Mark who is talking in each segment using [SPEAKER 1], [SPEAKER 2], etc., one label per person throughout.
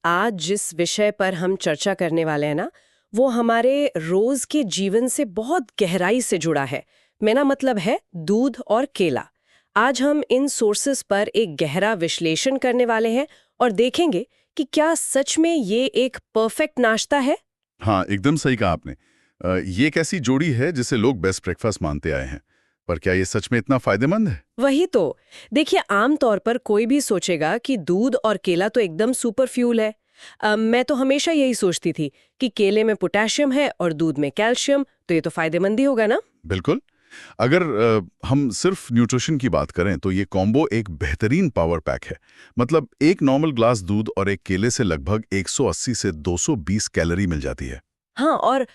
[SPEAKER 1] आज जिस विषय पर हम चर्चा करने वाले हैं ना, वो हमारे रोज के जीवन से बहुत गहराई से जुड़ा है। मेरा मतलब है दूध और केला। आज हम इन सोर्सेस पर एक गहरा विश्लेषण करने वाले हैं और देखेंगे कि क्या सच में ये एक परफेक्ट नाश्ता है।
[SPEAKER 2] हाँ, एकदम सही कहा आपने। ये एक ऐसी जोड़ी है जिसे लोग बेस्ट ब्रेकफास्ट मानते आए हैं। पर क्या ये सच में इतना फायदेमंद है?
[SPEAKER 1] वही तो। देखिए, आमतौर पर कोई भी सोचेगा कि दूध और केला तो एकदम सुपर फ्यूल है। मैं तो हमेशा यही सोचती थी कि केले में पोटेशियम है और दूध में कैल्शियम, तो ये तो फायदेमंद ही होगा ना।
[SPEAKER 2] बिल्कुल। अगर हम सिर्फ न्यूट्रिशन की बात करें तो ये कॉम्बो एक बेहतरीन पावर पैक है। मतलब एक नॉर्मल ग्लास दूध और एक केले से लगभग 180 से 220 कैलोरी मिल जाती है।
[SPEAKER 1] हाँ, और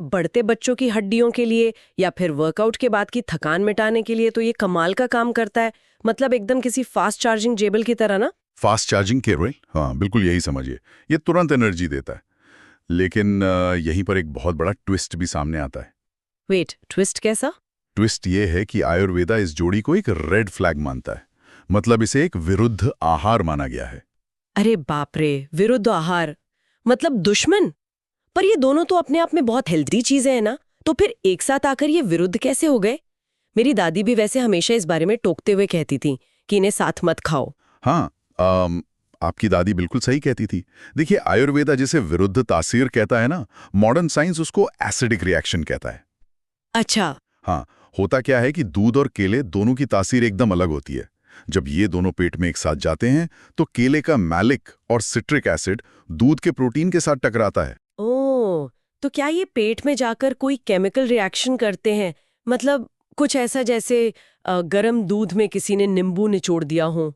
[SPEAKER 1] बढ़ते बच्चों की हड्डियों के लिए या फिर वर्कआउट के बाद की थकान मिटाने के लिए तो ये कमाल का काम करता है। मतलब एकदम किसी फास्ट चार्जिंग जेबल की तरह ना।
[SPEAKER 2] फास्ट चार्जिंग केबल, हाँ बिल्कुल यही समझिए। ये तुरंत एनर्जी देता है। लेकिन यहीं पर एक बहुत बड़ा ट्विस्ट भी सामने आता है।
[SPEAKER 1] वेट, ट्विस्ट कैसा?
[SPEAKER 2] ट्विस्ट ये है कि आयुर्वेदा इस जोड़ी को एक रेड फ्लैग मानता है। मतलब इसे एक विरुद्ध आहार माना गया है।
[SPEAKER 1] अरे बाप रे, विरुद्ध आहार मतलब दुश्मन। पर ये दोनों तो अपने आप में बहुत हेल्दी चीजें हैं ना, तो फिर एक साथ आकर ये विरुद्ध कैसे हो गए? मेरी दादी भी वैसे हमेशा इस बारे में टोकते हुए कहती थी कि इन्हें साथ मत खाओ।
[SPEAKER 2] हाँ, आपकी दादी बिल्कुल सही कहती थी। देखिए, आयुर्वेदा जिसे विरुद्ध तासीर कहता है ना, मॉडर्न साइंस उसको एसिडिक रिएक्शन कहता है।
[SPEAKER 1] अच्छा।
[SPEAKER 2] हाँ, होता क्या है कि दूध और केले दोनों की तासीर एकदम अलग होती है। जब ये दोनों पेट में एक साथ जाते हैं तो केले का मैलिक और सिट्रिक एसिड दूध के प्रोटीन के साथ टकराता है।
[SPEAKER 1] ओह, तो क्या ये पेट में जाकर कोई केमिकल रिएक्शन करते हैं? मतलब कुछ ऐसा जैसे गरम दूध में किसी ने नींबू निचोड़ दिया हो।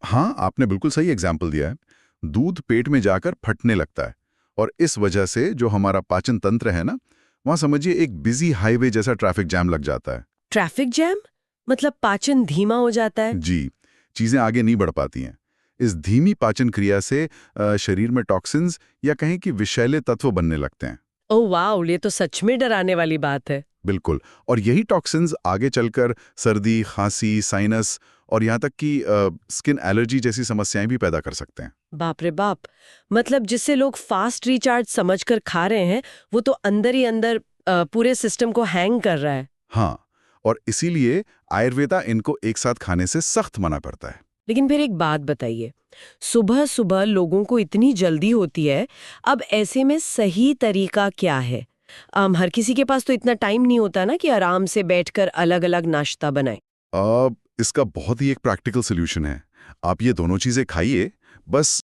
[SPEAKER 2] हाँ, आपने बिल्कुल सही एग्जाम्पल दिया है। दूध पेट में जाकर फटने लगता है और इस वजह से जो हमारा पाचन तंत्र है ना, वहाँ समझिए एक बिजी हाईवे जैसा ट्रैफिक जैम लग जाता है।
[SPEAKER 1] Traffic jam? मतलब पाचन धीमा हो जाता है?
[SPEAKER 2] जी, चीजें आगे नहीं बढ़ पाती हैं। इस धीमी पाचन क्रिया से शरीर में टॉक्सिन्स या कहें कि विषैले तत्व बनने लगते हैं।
[SPEAKER 1] ओह वाओ, ये तो सच में डराने वाली बात है।
[SPEAKER 2] बिल्कुल। और यही टॉक्सिन्स आगे चलकर सर्दी, खांसी, साइनस और यहाँ तक कि स्किन एलर्जी जैसी समस्याएं भी पैदा कर सकते हैं।
[SPEAKER 1] बाप रे बाप। मतलब जिससे लोग फास्ट रिचार्ज समझकर खा रहे हैं, वो तो अंदर ही अंदर पूरे सिस्टम को हैंग कर रहा है।
[SPEAKER 2] हाँ, और इसीलिए आयुर्वेदा इनको एक साथ खाने से सख्त मना करता है।
[SPEAKER 1] लेकिन फिर एक बात बताइए, सुबह सुबह लोगों को इतनी जल्दी होती है, अब ऐसे में सही तरीका क्या है? हर किसी के पास तो इतना टाइम नहीं होता ना कि आराम से बैठकर अलग-अलग नाश्ता बनाए।
[SPEAKER 2] इसका बहुत ही एक प्रैक्टिकल सोल्यूशन है। आप ये दोनों चीजें खाइए, बस